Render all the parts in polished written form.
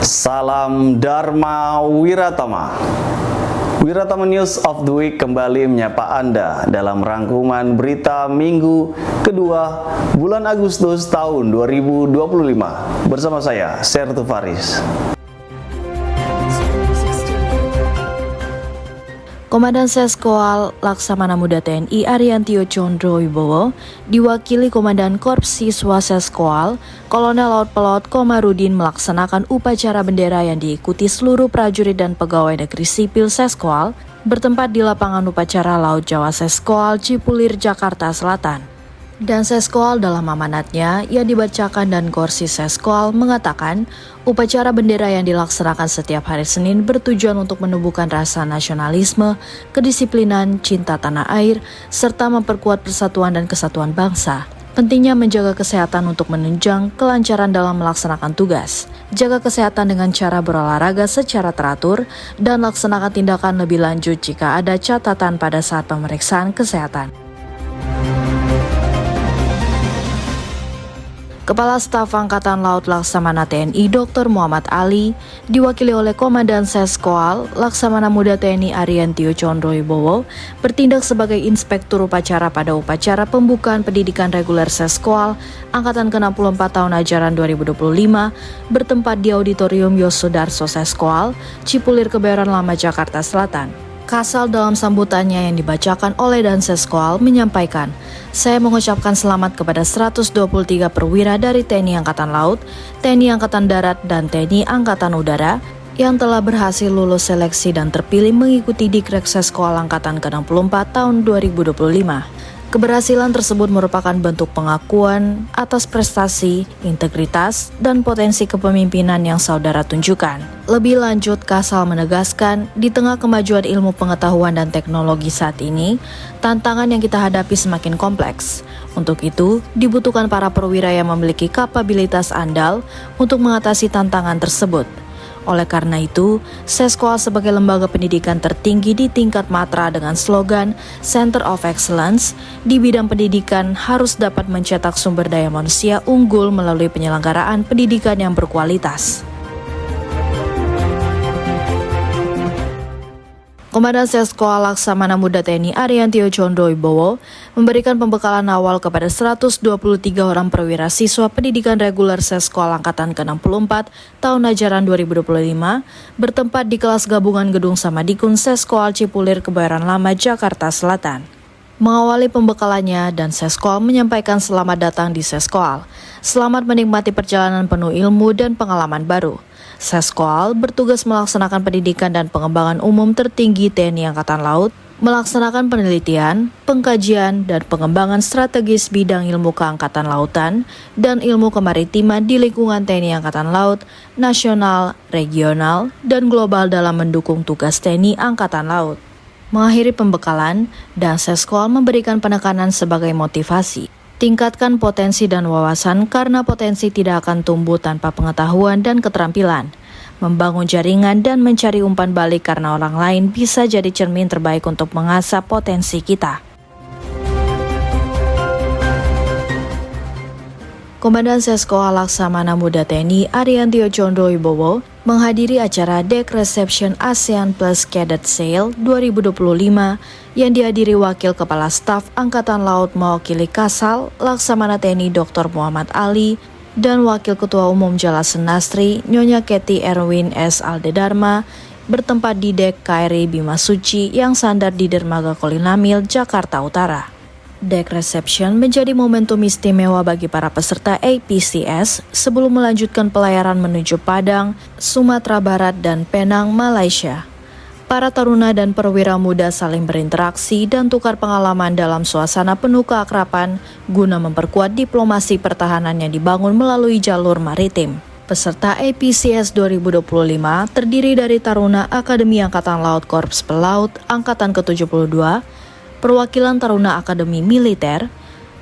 Salam Dharma Wiratama. Wiratama News of the Week kembali menyapa Anda dalam rangkuman berita minggu kedua bulan Agustus tahun 2025. Bersama saya, Sertu Faris. Komandan Seskoal Laksamana Muda TNI Ariantio Condro Wibowo diwakili Komandan Korps Siswa Seskoal Kolonel Laut Pelot Komarudin melaksanakan upacara bendera yang diikuti seluruh prajurit dan pegawai negeri sipil Seskoal bertempat di lapangan upacara Laut Jawa Seskoal Cipulir, Jakarta Selatan. Dan Seskoal dalam amanatnya yang dibacakan dan Korsis Seskoal mengatakan upacara bendera yang dilaksanakan setiap hari Senin bertujuan untuk menumbuhkan rasa nasionalisme, kedisiplinan, cinta tanah air, serta memperkuat persatuan dan kesatuan bangsa. Pentingnya menjaga kesehatan untuk menunjang kelancaran dalam melaksanakan tugas. Jaga kesehatan dengan cara berolahraga secara teratur dan laksanakan tindakan lebih lanjut jika ada catatan pada saat pemeriksaan kesehatan. Kepala Staf Angkatan Laut Laksamana TNI Dr. Muhammad Ali diwakili oleh Komandan Seskoal Laksamana Muda TNI Ariantio Condro Wibowo bertindak sebagai inspektur upacara pada upacara pembukaan pendidikan reguler Seskoal Angkatan ke-64 tahun ajaran 2025 bertempat di Auditorium Yosudarso Seskoal, Cipulir, Kebayoran Lama, Jakarta Selatan. Kasal dalam sambutannya yang dibacakan oleh Dan Seskoal menyampaikan, "Saya mengucapkan selamat kepada 123 perwira dari TNI Angkatan Laut, TNI Angkatan Darat, dan TNI Angkatan Udara yang telah berhasil lulus seleksi dan terpilih mengikuti Dikrek Seskoal Angkatan ke-64 tahun 2025. Keberhasilan tersebut merupakan bentuk pengakuan atas prestasi, integritas, dan potensi kepemimpinan yang saudara tunjukkan." Lebih lanjut, Kasal menegaskan, di tengah kemajuan ilmu pengetahuan dan teknologi saat ini, tantangan yang kita hadapi semakin kompleks. Untuk itu, dibutuhkan para perwira yang memiliki kapabilitas andal untuk mengatasi tantangan tersebut. Oleh karena itu, Seskoal sebagai lembaga pendidikan tertinggi di tingkat matra dengan slogan Center of Excellence di bidang pendidikan harus dapat mencetak sumber daya manusia unggul melalui penyelenggaraan pendidikan yang berkualitas. Komandan Seskoal Laksamana Muda TNI Ariantio Condro Wibowo memberikan pembekalan awal kepada 123 orang perwira siswa pendidikan reguler Seskoal Angkatan ke-64 tahun ajaran 2025 bertempat di kelas gabungan Gedung Samadikun Seskoal Cipulir, Kebayoran Lama, Jakarta Selatan. Mengawali pembekalannya, Dan Seskoal menyampaikan selamat datang di Seskoal. Selamat menikmati perjalanan penuh ilmu dan pengalaman baru. Seskoal bertugas melaksanakan pendidikan dan pengembangan umum tertinggi TNI Angkatan Laut, melaksanakan penelitian, pengkajian, dan pengembangan strategis bidang ilmu keangkatan lautan dan ilmu kemaritiman di lingkungan TNI Angkatan Laut, nasional, regional, dan global dalam mendukung tugas TNI Angkatan Laut. Mengakhiri pembekalan, Dan Seskoal memberikan penekanan sebagai motivasi. Tingkatkan potensi dan wawasan karena potensi tidak akan tumbuh tanpa pengetahuan dan keterampilan. Membangun jaringan dan mencari umpan balik karena orang lain bisa jadi cermin terbaik untuk mengasah potensi kita. Komandan Seskoal Laksamana Muda TNI Ariantio Condro Wibowo menghadiri acara Deck Reception ASEAN Plus Cadet Sale 2025 yang dihadiri Wakil Kepala Staf Angkatan Laut mewakili Kasal Laksamana TNI Dr. Muhammad Ali dan Wakil Ketua Umum Jalasen Nastri Nyonya Ketty Erwin S. Aldedharma bertempat di Dek KRI Bima Suci yang sandar di Dermaga Kolinamil, Jakarta Utara. Deck Reception menjadi momentum istimewa bagi para peserta APCS sebelum melanjutkan pelayaran menuju Padang, Sumatera Barat, dan Penang, Malaysia. Para taruna dan perwira muda saling berinteraksi dan tukar pengalaman dalam suasana penuh keakraban guna memperkuat diplomasi pertahanan yang dibangun melalui jalur maritim. Peserta APCS 2025 terdiri dari taruna Akademi Angkatan Laut Korps Pelaut Angkatan ke-72, perwakilan taruna Akademi Militer,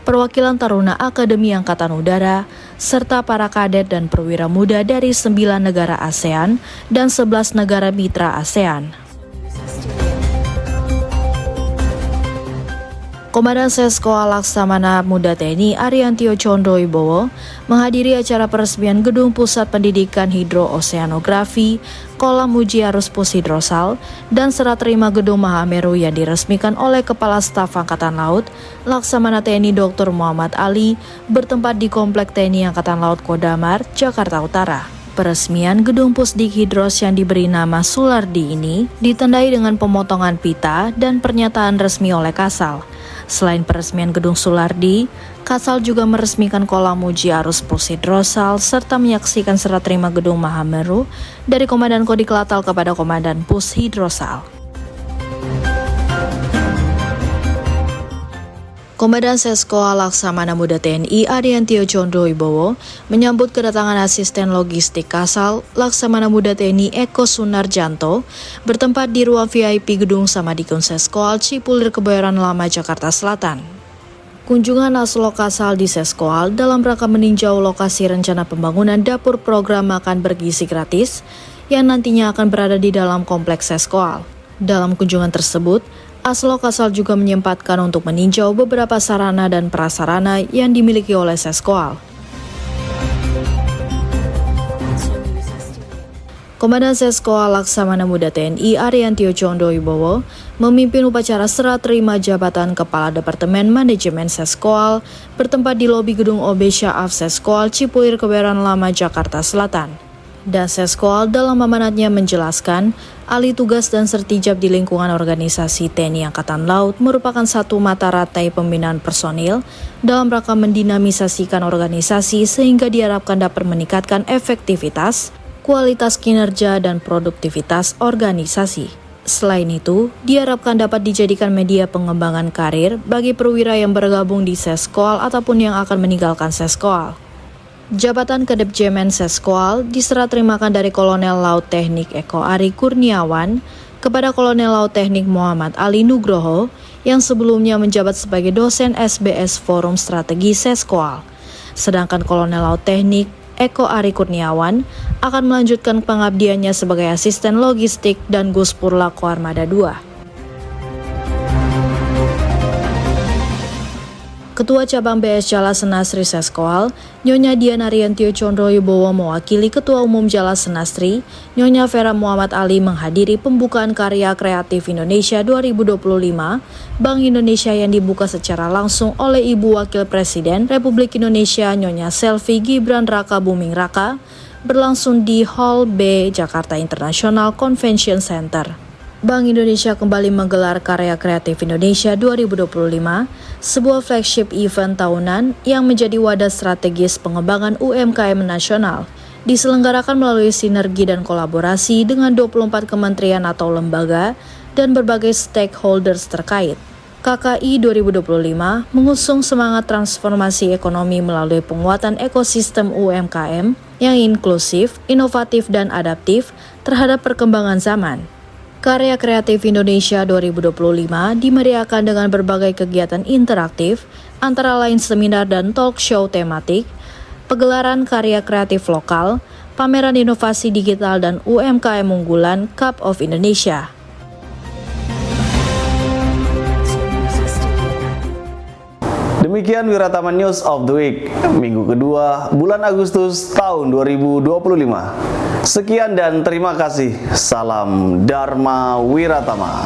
perwakilan taruna Akademi Angkatan Udara, serta para kadet dan perwira muda dari 9 negara ASEAN dan 11 negara mitra ASEAN. Komandan Seskoal Laksamana Muda TNI Ariantio Condro Wibowo menghadiri acara peresmian Gedung Pusat Pendidikan Hidrooseanografi, Kolam Uji Arus Pus Hidrosal, dan serah terima Gedung Mahameru yang diresmikan oleh Kepala Staf Angkatan Laut Laksamana TNI Dr. Muhammad Ali bertempat di Komplek TNI Angkatan Laut Kodamar, Jakarta Utara. Peresmian Gedung Pusdik Hidros yang diberi nama Sulardi ini ditandai dengan pemotongan pita dan pernyataan resmi oleh Kasal. Selain peresmian Gedung Sulardi, Kasal juga meresmikan Kolam Uji Arus Pus Hidrosal serta menyaksikan serah terima Gedung Mahameru dari Komandan Kodik Latal kepada Komandan Pus Hidrosal. Komandan Seskoal Laksamana Muda TNI Ariantio Condro Wibowo menyambut kedatangan asisten logistik Kasal Laksamana Muda TNI Eko Sunarjanto bertempat di ruang VIP Gedung Samadikun Seskoal Cipulir Kebayoran Lama Jakarta Selatan. Kunjungan Aslo Kasal di Seskoal dalam rangka meninjau lokasi rencana pembangunan dapur program makan bergizi gratis yang nantinya akan berada di dalam kompleks Seskoal. Dalam kunjungan tersebut, Aslo Kasal juga menyempatkan untuk meninjau beberapa sarana dan prasarana yang dimiliki oleh Seskoal. Komandan Seskoal Laksamana Muda TNI Ariantio Condro Wibowo memimpin upacara serah terima jabatan Kepala Departemen Manajemen Seskoal bertempat di lobi Gedung OB Syaaf Seskoal Cipulir Kebayoran Lama Jakarta Selatan. Dan Seskoal dalam amanatnya menjelaskan, alih tugas dan sertijab di lingkungan organisasi TNI Angkatan Laut merupakan satu mata rantai pembinaan personil dalam rangka mendinamisasikan organisasi sehingga diharapkan dapat meningkatkan efektivitas, kualitas kinerja, dan produktivitas organisasi. Selain itu, diharapkan dapat dijadikan media pengembangan karir bagi perwira yang bergabung di Seskoal ataupun yang akan meninggalkan Seskoal. Jabatan Kedepjemen Seskoal diserah terimakan dari Kolonel Laut Teknik Eko Ari Kurniawan kepada Kolonel Laut Teknik Muhammad Ali Nugroho yang sebelumnya menjabat sebagai dosen SBS Forum Strategi Seskoal. Sedangkan Kolonel Laut Teknik Eko Ari Kurniawan akan melanjutkan pengabdiannya sebagai asisten logistik dan Guspur Lako Armada II. Ketua Cabang BS Jala Senasri Seskoal, Nyonya Dian Ariantio Condro Wibowo mewakili Ketua Umum Jala Senasri, Nyonya Vera Muhammad Ali menghadiri pembukaan Karya Kreatif Indonesia 2025, Bank Indonesia yang dibuka secara langsung oleh Ibu Wakil Presiden Republik Indonesia Nyonya Selvi Gibran Raka Buming Raka, berlangsung di Hall B Jakarta International Convention Center. Bank Indonesia kembali menggelar Karya Kreatif Indonesia 2025, sebuah flagship event tahunan yang menjadi wadah strategis pengembangan UMKM nasional. Diselenggarakan melalui sinergi dan kolaborasi dengan 24 kementerian atau lembaga dan berbagai stakeholders terkait. KKI 2025 mengusung semangat transformasi ekonomi melalui penguatan ekosistem UMKM yang inklusif, inovatif, dan adaptif terhadap perkembangan zaman. Karya Kreatif Indonesia 2025 dimeriahkan dengan berbagai kegiatan interaktif, antara lain seminar dan talk show tematik, pegelaran karya kreatif lokal, pameran inovasi digital, dan UMKM unggulan Cup of Indonesia. Demikian Wirataman News of the Week, minggu kedua bulan Agustus tahun 2025. Sekian dan terima kasih. Salam Dharma Wiratama.